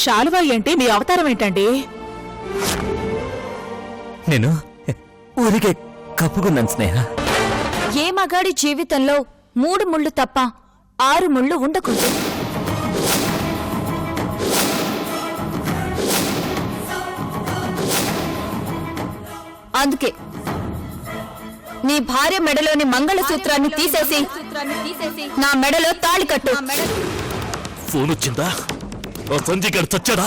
శాలువా ఏంటి? మీ అవతారం ఏంటండి? నేను ఊరికే కప్పుకున్నాను స్నేహ. ఏ మగాడి జీవితంలో 3 ముళ్ళు తప్ప 6 ముళ్ళు ఉండకూడదు. అందుకే నీ భార్య మెడలోని మంగళసూత్రాన్ని తీసేసి నా మెడలో తాళి కట్టు. ఫోన్ వచ్చిందా? ఆ సంజయ్ గారు చచ్చాడా?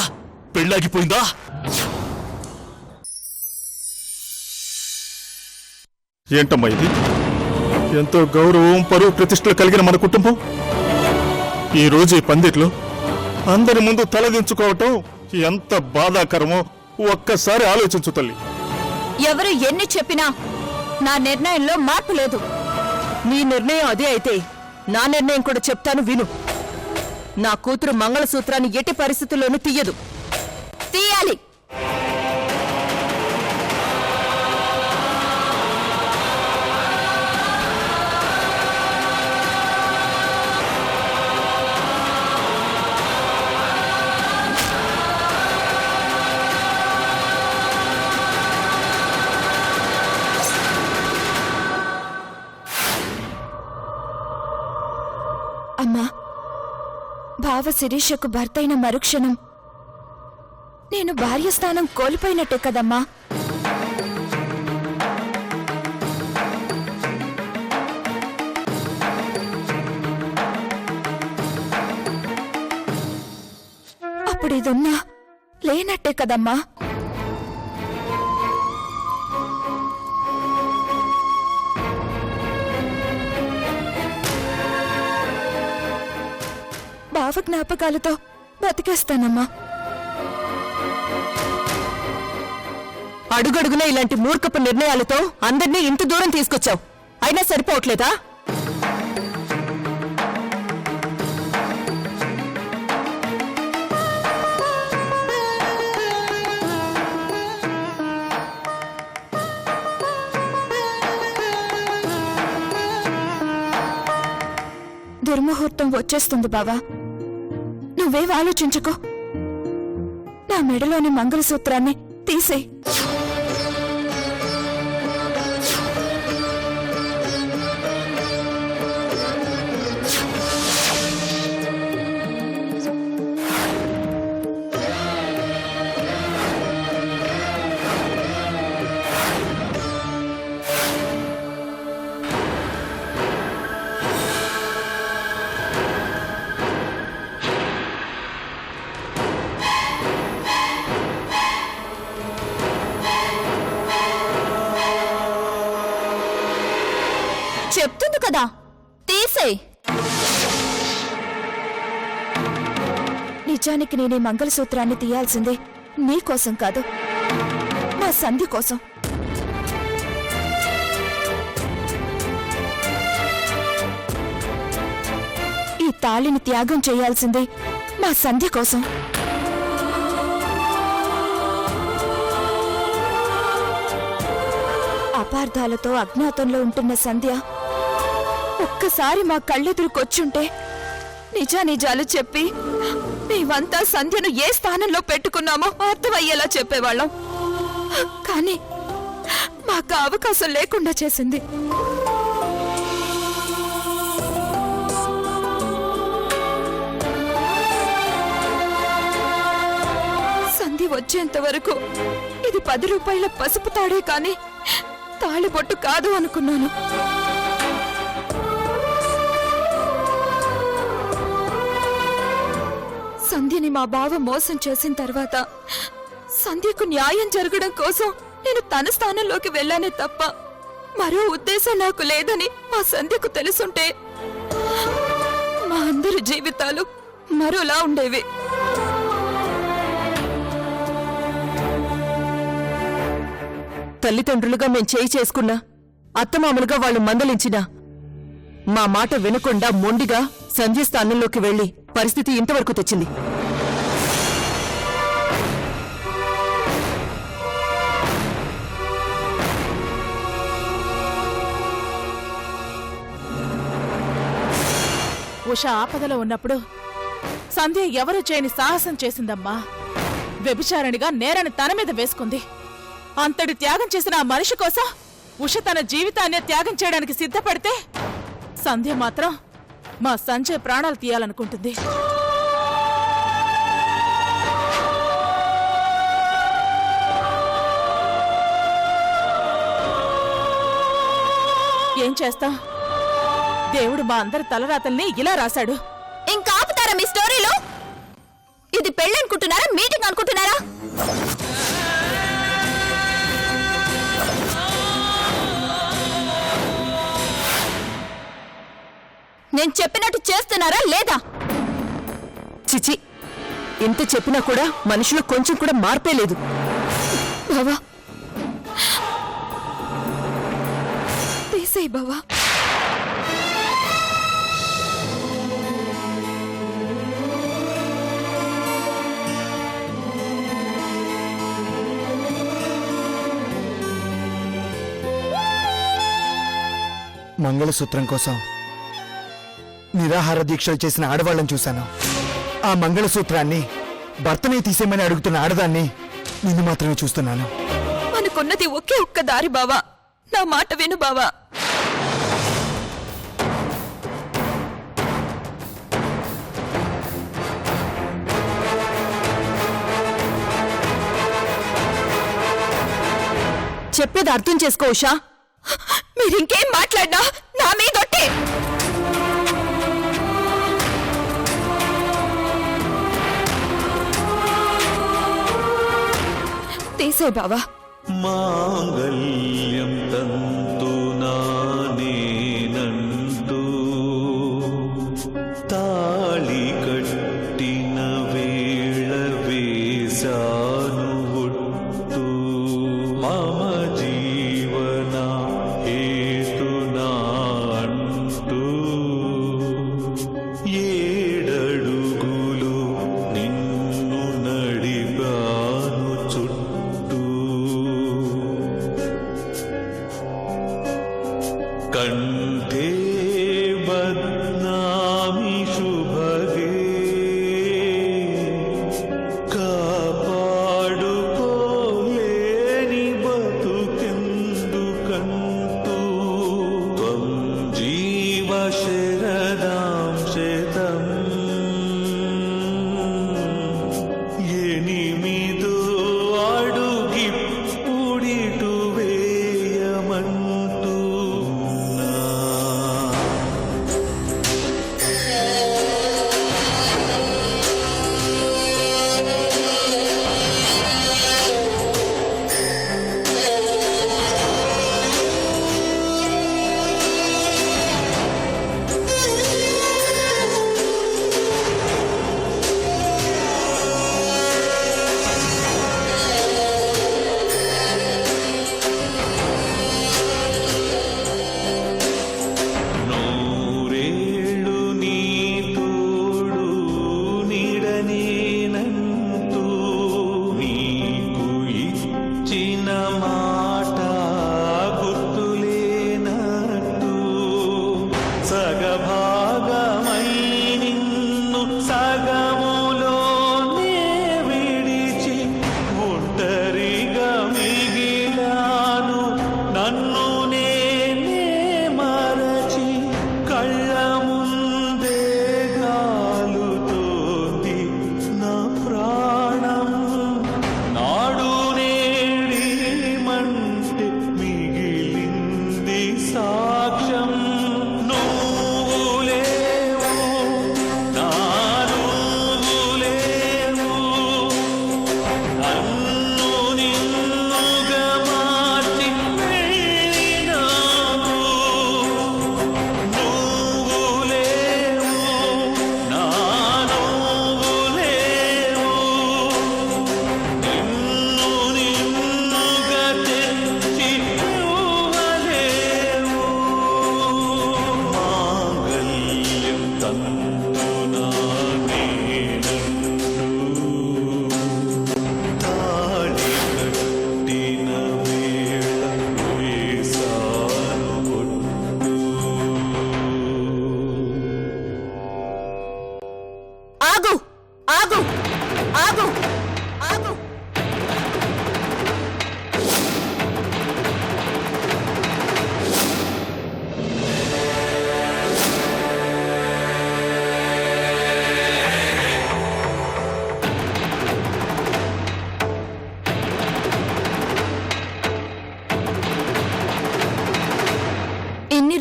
పెళ్ళాగిపోయిందా? ఏంటమ్మా ఇది? ఎంతో గౌరవం, పరువు, ప్రతిష్టలు కలిగిన మన కుటుంబం ఈ రోజు ఈ పందిట్లో అందరి ముందు తలదించుకోవటం ఎంత బాధాకరమో ఒక్కసారి ఆలోచించు తల్లి. ఎవరు ఎన్ని చెప్పినా నా నిర్ణయంలో మార్పు లేదు. నీ నిర్ణయం అదే అయితే నా నిర్ణయం కూడా చెప్తాను విను. నా కూతురు మంగళసూత్రాన్ని ఎట్టి పరిస్థితుల్లోనూ తీయదు. తీయాలి. అమ్మా, భావ శిరీషకు భర్తైన మరుక్షణం నేను భార్య స్థానం కోల్పోయినట్టే కదమ్మా. అప్పుడు ఇదున్నా లేనట్టే కదమ్మా. భావ జ్ఞాపకాలతో బతికేస్తానమ్మా. అడుగడుగున ఇలాంటి మూర్ఖపు నిర్ణయాలతో అందర్నీ ఇంత దూరం తీసుకొచ్చావు. అయినా సరిపోవట్లేదా? దుర్ముహూర్తం వచ్చేస్తుంది బావా, నువ్వేం ఆలోచించుకో. నా మెడలోని మంగళసూత్రాన్ని తీసేయ్. చెప్తుంది కదా, తీసేయ్. నిజానికి నేనే మంగళసూత్రాన్ని తీయాల్సిందే నీకోసం కాదు, మా సంధి కోసం. ఈ తాళిని త్యాగం చేయాల్సిందే మా సంధి కోసం. అపార్థాలతో అజ్ఞాతంలో ఉంటున్న సంధ్య ఒక్కసారి మా కళ్ళెదురుకొచ్చుంటే నిజానిజాలు చెప్పి మేమంతా సంధ్యను ఏ స్థానంలో పెట్టుకున్నామో అర్థమయ్యేలా చెప్పేవాళ్ళం. కానీ మాకు అవకాశం లేకుండా చేసింది. సంధి వచ్చేంత వరకు ఇది 10 రూపాయల పసుపు తాడే కాని తాళిబొట్టు కాదు అనుకున్నాను. సంధ్యని మా బావ మోసం చేసిన తర్వాత సంధ్యకు న్యాయం జరగడం కోసం నేను తన స్థానంలోకి వెళ్ళానే తప్ప మరో ఉద్దేశం నాకు లేదని మా సంధ్యకు తెలుసుంటే మా అందరి జీవితాలు మరోలా ఉండేవి. తల్లిదండ్రులుగా మేం చేయి చేసుకున్నా, అత్తమామలుగా వాళ్ళు మందలించినా మా మాట వినకుండా మొండిగా సంధ్య స్థానంలోకి వెళ్లి పరిస్థితి ఇంతవరకు తెచ్చింది. ఉష ఆపదలో ఉన్నప్పుడు సంధ్య ఎవరు చేయని సాహసం చేసిందమ్మా. వ్యభిచారిణిగా నేరాన్ని తన మీద వేసుకుంది. అంతటి త్యాగం చేసిన ఆ మనిషి కోసం ఉష తన జీవితాన్ని త్యాగం చేయడానికి సిద్ధపడితే సంధ్య మాత్రం మా సంజయ్ ప్రాణాలు తీయాలనుకుంటుంది. ఏం చేస్తాం? దేవుడు మా అందరి తలరాతల్ని ఇలా రాశాడు. ఇంకా ఆపుతారా మీ స్టోరీలో? ఇది పెళ్ళి అనుకుంటున్నారా, మీటింగ్ అనుకుంటున్నారా? నేను చెప్పినట్టు చేస్తున్నారా లేదా? చిచి, ఇంత చెప్పినా కూడా మనిషిలో కొంచెం కూడా మార్పే లేదు. బావా, తీసేయ్ బావా. మంగళసూత్రం కోసం నిరాహార దీక్షలు చేసిన ఆడవాళ్ళని చూశాను. ఆ మంగళసూత్రాన్ని భర్తనే తీసేయమని అడుగుతున్న ఆడదాన్ని నిన్ను మాత్రమే చూస్తున్నాను. మనకున్నది ఒకే ఒక్క దారి బావా. నా మాట విను బావా. చెప్పేది అర్థం చేసుకో ఉషా. మీరింకేం మాట్లాడినా నా మీదొట్టే. తీసే బావా. మాంగళ్యం తంతునా నేనంటూ తాళి కట్టిన వేళ వేశాను ఒట్టు. మమ జీవన హేతునా అంటూ ఏడడుగులు నిన్ను నడిపాను చుట్టూ.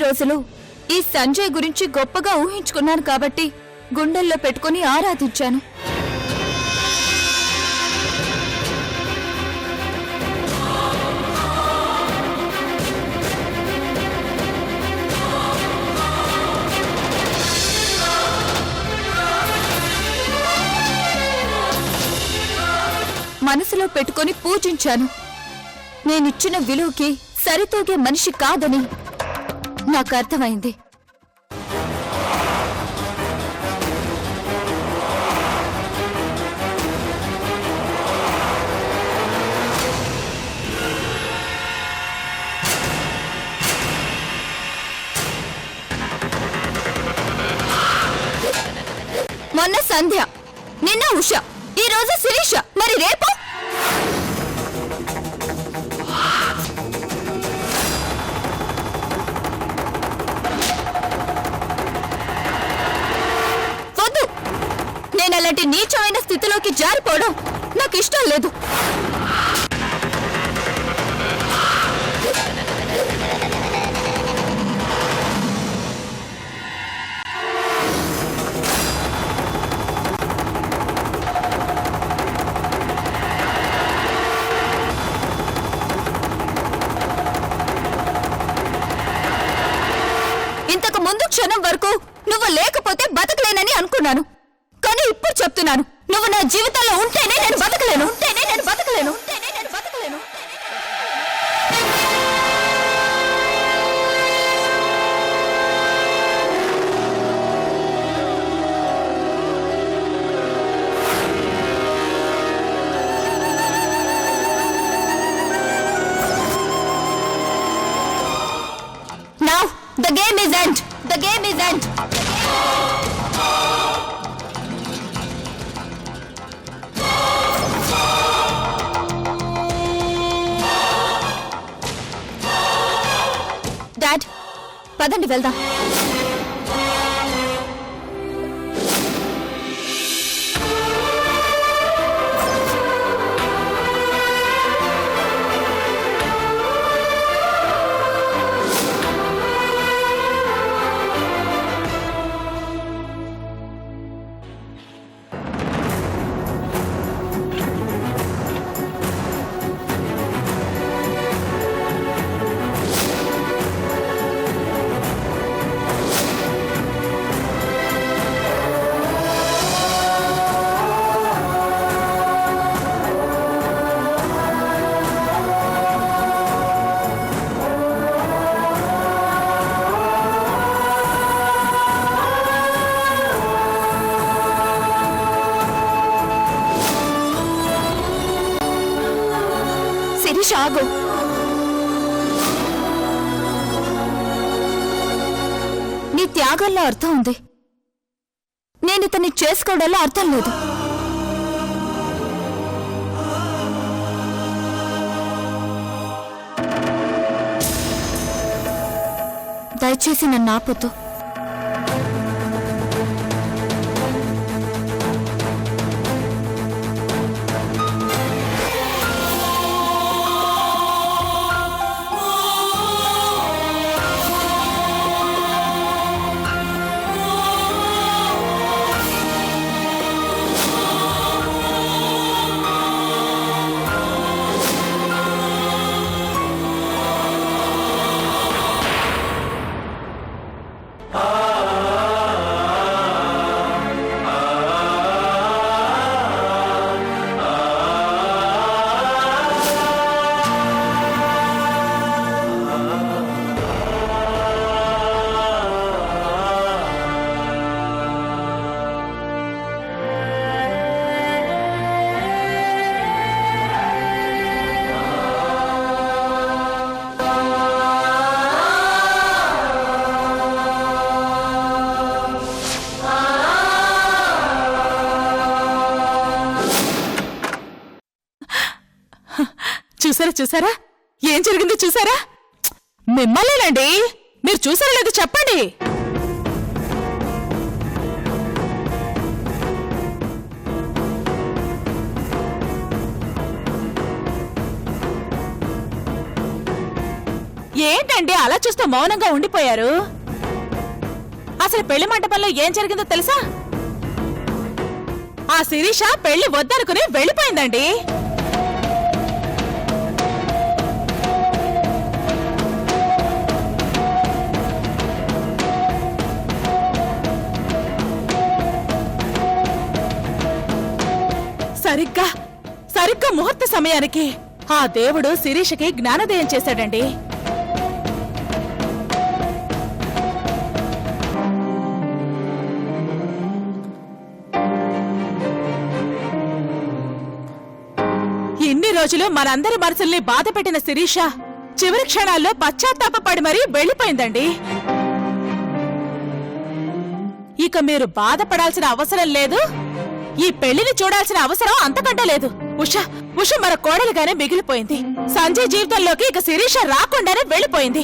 రోజులు ఈ సంజయ్ గురించి గొప్పగా ఊహించుకున్నాను కాబట్టి గుండెల్లో పెట్టుకుని ఆరాధించాను. మనసులో పెట్టుకుని పూజించాను. నేనిచ్చిన విలువకి సరితూగే మనిషి కాదని నాకు అర్థమైంది. మొన్న సంధ్య, నిన్న ఉష, ఈ రోజు శిరీష, మరి రేపు వద్దు. నేను అలాంటి నీచమైన స్థితిలోకి జారిపోవడం నాకు ఇష్టం లేదు. ఇంతకు ముందు క్షణం వరకు నువ్వు లేకపోతే బతకలేనని అనుకున్నాను. కానీ ఇప్పుడు చెప్తున్నాను, నువ్వు నా జీవితంలో ఉంటేనే నేను బతకలేను. Now the game is end. The game is end. Dad, పదండి వెళ్దాం. శిరీష, ఆగు. నీ త్యాగంలో అర్థం ఉంది. నేను ఇతన్ని చేసుకోవడంలో అర్థం లేదు. దయచేసి నన్ను ఆపొద్దు. చూసారా ఏం జరిగిందో చూసారా? మిమ్మల్నేనండి. మీరు చూసారా లేదు చెప్పండి. ఏంటండి అలా చూస్తూ మౌనంగా ఉండిపోయారు? అసలు పెళ్లి మంటపంలో ఏం జరిగిందో తెలుసా? ఆ శిరీష పెళ్లి వద్దనుకుని వెళ్ళిపోయిందండి. సరిగ్గా ముహూర్త సమయానికి ఆ దేవుడు శిరీషకి జ్ఞానోదయం చేశాడండి. ఇన్ని రోజులు మనందరి మనసుల్ని బాధ పెట్టిన శిరీష చివరి క్షణాల్లో పశ్చాత్తాపపడి మరీ వెళ్ళిపోయిందండి. ఇక మీరు బాధపడాల్సిన అవసరం లేదు, ఈ పెళ్లిని చూడాల్సిన అవసరం అంతకంటే లేదు. ఉష మన కోడలుగానే మిగిలిపోయింది. సంజయ్ జీవితంలోకి ఇక శిరీష రాకుండానే వెళ్ళిపోయింది.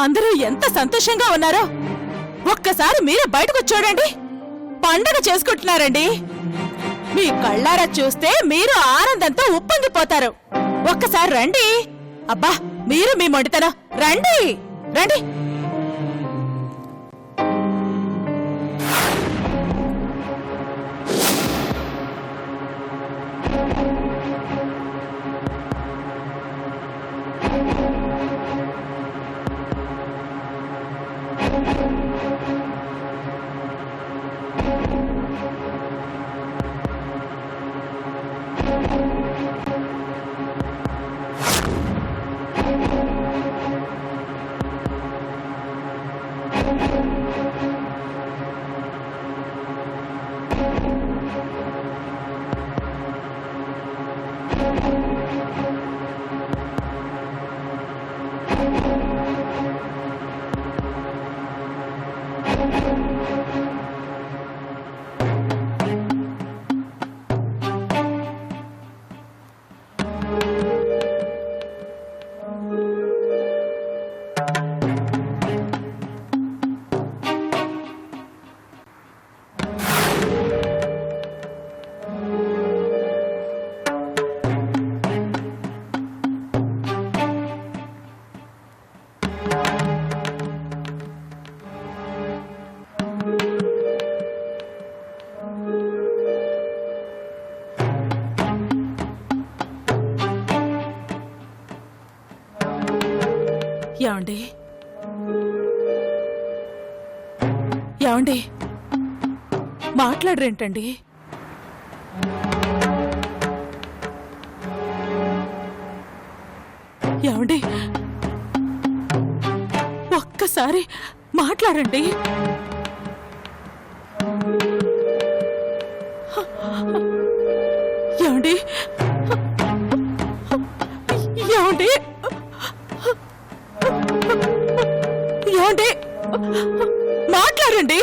అందరూ ఎంత సంతోషంగా ఉన్నారో ఒక్కసారి మీరే బయటకు చూడండి. పండగ చేసుకుంటున్నారండి. మీ కళ్ళారా చూస్తే మీరు ఆనందంతో ఉప్పొంగిపోతారు. ఒక్కసారి రండి. అబ్బా, మీరు మీ మొండితనం. రండి రండి. ఏమండి మాట్లాడరేంటండి? ఏమండి ఒక్కసారి మాట్లాడండి. ఏమండి ఏమండి ఏమండి మాట్లాడండి.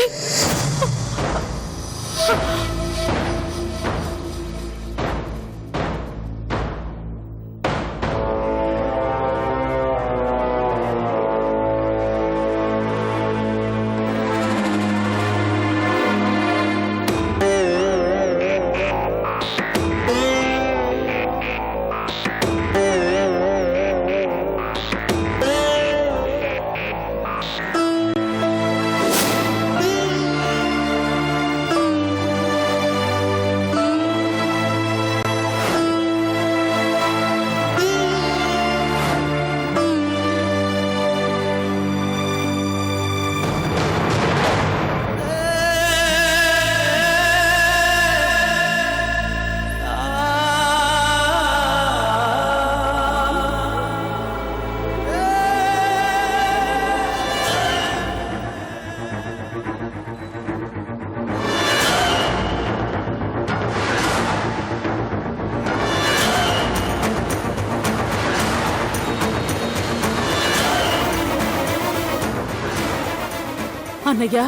అన్నయ్యా,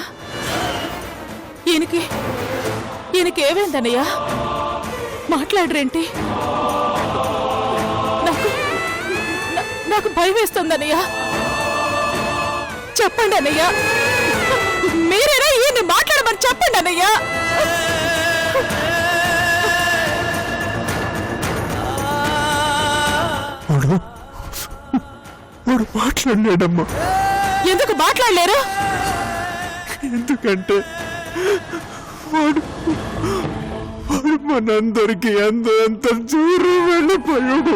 ఈయనకేమైందన్నయ్యా? మాట్లాడరేంటి? నాకు భయం వేస్తుందన్నయ్యా. చెప్పండి అన్నయ్యా, మీరేనా ఈయన్ని మాట్లాడమని చెప్పండి అన్నయ్యా. వాడు మాట్లాడలేడమ్మా. ఎందుకు మాట్లాడలేరు? ఎందుకంటే వాడు వాడు మనందరికీ ఎంత దూరం వెళ్ళిపోయాడు.